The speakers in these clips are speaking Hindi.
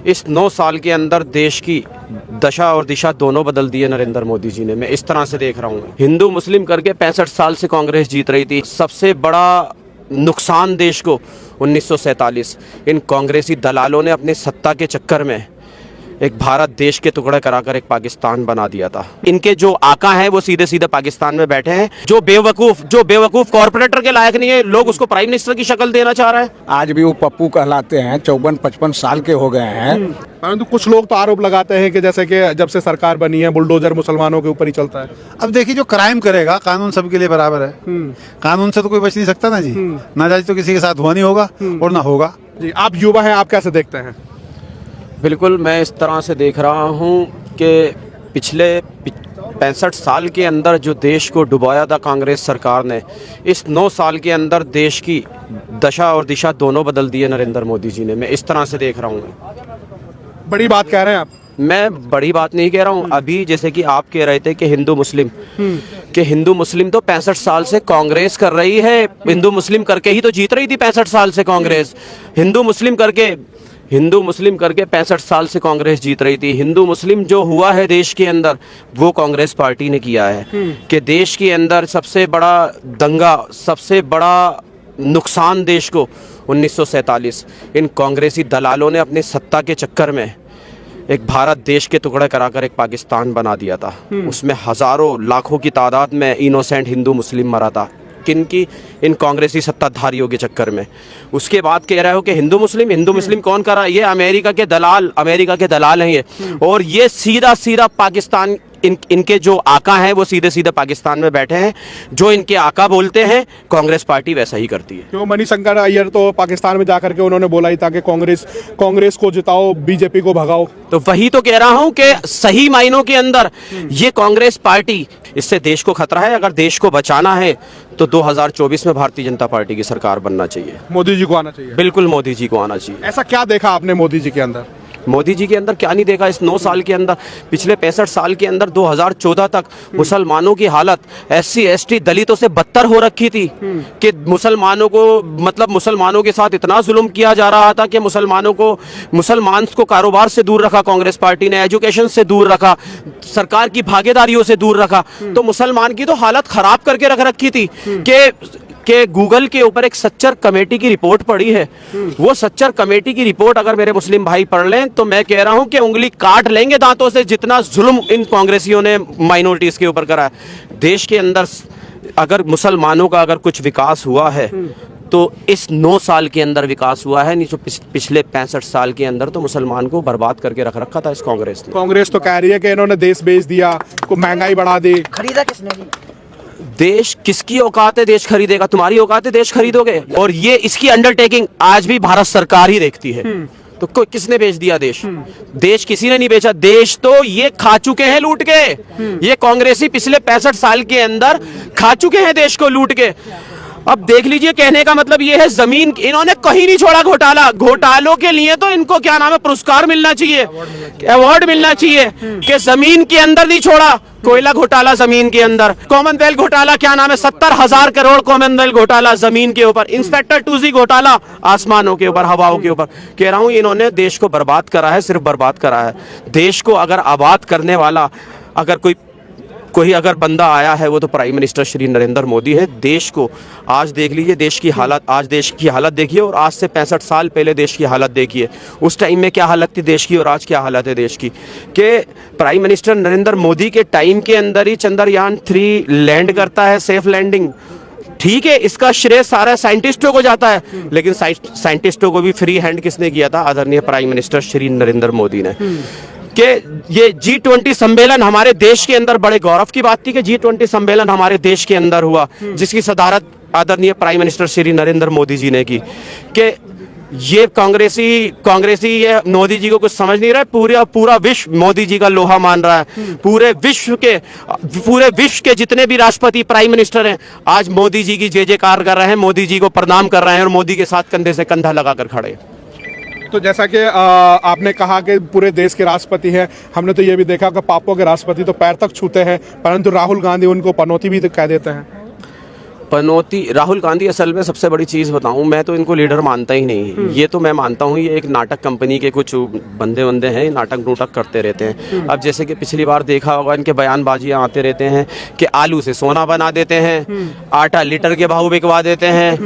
इस 9 साल के अंदर देश की दशा और दिशा दोनों बदल दिए नरेंद्र मोदी जी ने। मैं इस तरह से देख रहा हूँ। हिंदू मुस्लिम करके 65 साल से कांग्रेस जीत रही थी। सबसे बड़ा नुकसान देश को 1947 इन कांग्रेसी दलालों ने अपनी सत्ता के चक्कर में एक भारत देश के टुकड़े कराकर एक पाकिस्तान बना दिया था। इनके जो आका हैं वो सीधे सीधे पाकिस्तान में बैठे हैं। जो बेवकूफ कॉर्पोरेटर के लायक नहीं है, लोग उसको प्राइम मिनिस्टर की शक्ल देना चाह रहे हैं। आज भी वो पप्पू कहलाते हैं, 54-55 साल के हो गए हैं। परंतु कुछ लोग तो आरोप लगाते हैं कि जैसे कि जब से सरकार बनी है बुलडोजर मुसलमानों के ऊपर ही चलता है। अब देखिए, जो क्राइम करेगा कानून सबके लिए बराबर है। कानून से तो कोई बच नहीं सकता ना जी। नाजायज तो किसी के साथ हुआ नहीं होगा और ना होगा जी। आप युवा हैं, आप कैसे देखते हैं? बिल्कुल, मैं इस तरह से देख रहा हूँ कि पिछले 65 साल के अंदर जो देश को डुबाया था कांग्रेस सरकार ने, इस 9 साल के अंदर देश की दशा और दिशा दोनों बदल दिए नरेंद्र मोदी जी ने। मैं इस तरह से देख रहा हूँ। बड़ी बात कह रहे हैं आप? मैं बड़ी बात नहीं कह रहा हूँ। अभी जैसे कि आप कह रहे थे कि हिंदू मुस्लिम तो 65 साल से कांग्रेस कर रही है। हिंदू मुस्लिम करके ही तो जीत रही थी 65 साल से कांग्रेस। हिंदू मुस्लिम करके 65 साल से कांग्रेस जीत रही थी। हिंदू मुस्लिम जो हुआ है देश के अंदर, वो कांग्रेस पार्टी ने किया है कि देश के अंदर सबसे बड़ा दंगा, सबसे बड़ा नुकसान देश को 1947 इन कांग्रेसी दलालों ने अपनी सत्ता के चक्कर में एक भारत देश के टुकड़े कराकर एक पाकिस्तान बना दिया था। उसमें हजारों लाखों की तादाद में इनोसेंट हिंदू मुस्लिम मरा था। किनकी? इन कांग्रेसी सत्ताधारियों के चक्कर में। उसके बाद कह रहे हो कि हिंदू मुस्लिम कौन कर रहा है? ये अमेरिका के दलाल हैं ये। और ये सीधा पाकिस्तान, इनके जो आका हैं वो सीधे सीधे पाकिस्तान में बैठे हैं। जो इनके आका बोलते हैं कांग्रेस पार्टी वैसा ही करती है। क्यों? मणिशंकर अय्यर तो पाकिस्तान में जाकर के उन्होंने बोला ही था कि कांग्रेस को जिताओ, बीजेपी को भगाओ। तो वही तो कह रहा हूं कि सही मायनों के अंदर ये कांग्रेस पार्टी, इससे देश को खतरा है। अगर देश को बचाना है तो 2024 में भारतीय जनता पार्टी की सरकार बनना चाहिए। मोदी जी को आना चाहिए। बिल्कुल, मोदी जी को आना चाहिए। ऐसा क्या देखा आपने मोदी जी के अंदर? मोदी जी के अंदर क्या नहीं देखा? इस 9 साल के अंदर, पिछले 65 साल के अंदर 2014 तक मुसलमानों की हालत SC ST दलितों से बदतर हो रखी थी कि मुसलमानों के साथ इतना जुल्म किया जा रहा था कि मुसलमान को कारोबार से दूर रखा कांग्रेस पार्टी ने, एजुकेशन से दूर रखा, सरकार की भागीदारियों से दूर रखा। तो मुसलमान की तो हालत खराब करके रख रखी थी कि गूगल के ऊपर एक सच्चर कमेटी की रिपोर्ट पड़ी है। वो सच्चर कमेटी की रिपोर्ट अगर मेरे मुस्लिम भाई पढ़ लें तो मैं कह रहा हूं कि उंगली काट लेंगे दांतों से, जितना जुल्म इन कांग्रेसियों ने माइनॉरिटीज के ऊपर करा है। देश के अंदर अगर मुसलमानों का अगर कुछ विकास हुआ है तो इस 9 साल के अंदर विकास हुआ है, नहीं तो पिछले 65 साल के अंदर तो मुसलमान को बर्बाद करके रख रखा था इस कांग्रेस ने। कांग्रेस तो कह रही है कि इन्होंने देश बेच दिया, को महंगाई बढ़ा दी। खरीदा किसने? देश किसकी औकात है देश खरीदेगा? तुम्हारी औकात है देश खरीदोगे? और ये इसकी अंडरटेकिंग आज भी भारत सरकार ही देखती है। तो किसने बेच दिया देश? देश किसी ने नहीं बेचा। देश तो ये खा चुके हैं लूट के। ये कांग्रेसी पिछले 65 साल के अंदर खा चुके हैं देश को लूट के। अब देख लीजिए, कहने का मतलब ये है, जमीन इन्होंने कहीं नहीं छोड़ा घोटालों के लिए तो इनको क्या नाम है, पुरस्कार मिलना चाहिए, अवार्ड मिलना चाहिए कि जमीन के अंदर नहीं छोड़ा। कोयला घोटाला जमीन के अंदर, कॉमनवेल्थ घोटाला क्या नाम है, 70,000 करोड़ कॉमनवेल्थ घोटाला जमीन के ऊपर, इंस्पेक्टर टूजी घोटाला आसमानों के ऊपर, हवाओं के ऊपर। कह रहा हूं इन्होंने देश को बर्बाद करा है, सिर्फ बर्बाद करा है। देश को अगर आबाद करने वाला अगर कोई अगर बंदा आया है वो तो प्राइम मिनिस्टर श्री नरेंद्र मोदी है। देश को आज देख लीजिए, देश की हालत, आज देश की हालत देखिए और आज से 65 साल पहले देश की हालत देखिए। उस टाइम में क्या हालत थी देश की और आज क्या हालत है देश की। कि प्राइम मिनिस्टर नरेंद्र मोदी के टाइम के अंदर ही चंद्रयान 3 लैंड करता है, सेफ लैंडिंग। ठीक है, इसका श्रेय सारा साइंटिस्टों को जाता है, लेकिन साइंटिस्टों को भी फ्री हैंड किसने किया था? आदरणीय प्राइम मिनिस्टर श्री नरेंद्र मोदी ने। कि ये G20 सम्मेलन हमारे देश के अंदर बड़े गौरव की बात थी कि G20 सम्मेलन हमारे देश के अंदर हुआ, जिसकी सदारत आदरणीय प्राइम मिनिस्टर श्री नरेंद्र मोदी जी ने की। कि ये कांग्रेसी ये मोदी जी को कुछ समझ नहीं रहा है। पूरा विश्व मोदी जी का लोहा मान रहा है। पूरे विश्व के जितने भी राष्ट्रपति, प्राइम मिनिस्टर हैं, आज मोदी जी की जय-जयकार कर रहे हैं, मोदी जी को प्रणाम कर रहे हैं और मोदी के साथ कंधे से कंधा लगाकर खड़े। तो जैसा कि आपने कहा कि पूरे देश के राष्ट्रपति हैं, हमने तो ये भी देखा कि पापों के राष्ट्रपति तो पैर तक छूते हैं, परंतु राहुल गांधी उनको पनौती भी तो कह देते हैं। पनौती राहुल गांधी असल में सबसे बड़ी चीज़ बताऊं, मैं तो इनको लीडर मानता ही नहीं। ये तो मैं मानता हूं ये एक नाटक कंपनी के कुछ बंदे हैं, नाटक नूटक करते रहते हैं। अब जैसे कि पिछली बार देखा होगा इनके बयानबाजियां आते रहते हैं कि आलू से सोना बना देते हैं, आटा लीटर के भाव बिकवा देते हैं,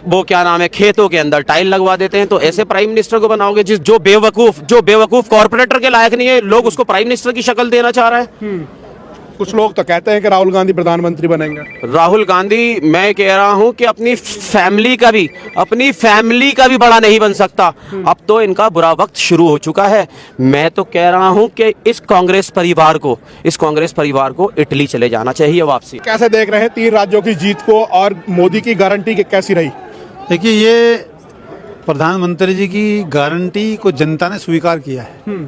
वो क्या नाम है, खेतों के अंदर टाइल लगवा देते हैं। तो ऐसे प्राइम मिनिस्टर को बनाओगे जो बेवकूफ कॉर्पोरेटर के लायक नहीं है, लोग उसको प्राइम मिनिस्टर की शक्ल देना चाह रहा है। कुछ लोग तो कहते हैं कि राहुल गांधी प्रधानमंत्री बनेंगे। राहुल गांधी, मैं कह रहा हूं कि अपनी फैमिली का भी बड़ा नहीं बन सकता। अब तो इनका बुरा वक्त शुरू हो चुका है। मैं तो कह रहा हूं कि इस कांग्रेस परिवार को इटली चले जाना चाहिए वापसी। कैसे देख रहे हैं 3 राज्यों की जीत को और मोदी की गारंटी कैसी रही? देखिए, ये प्रधानमंत्री जी की गारंटी को जनता ने स्वीकार किया है।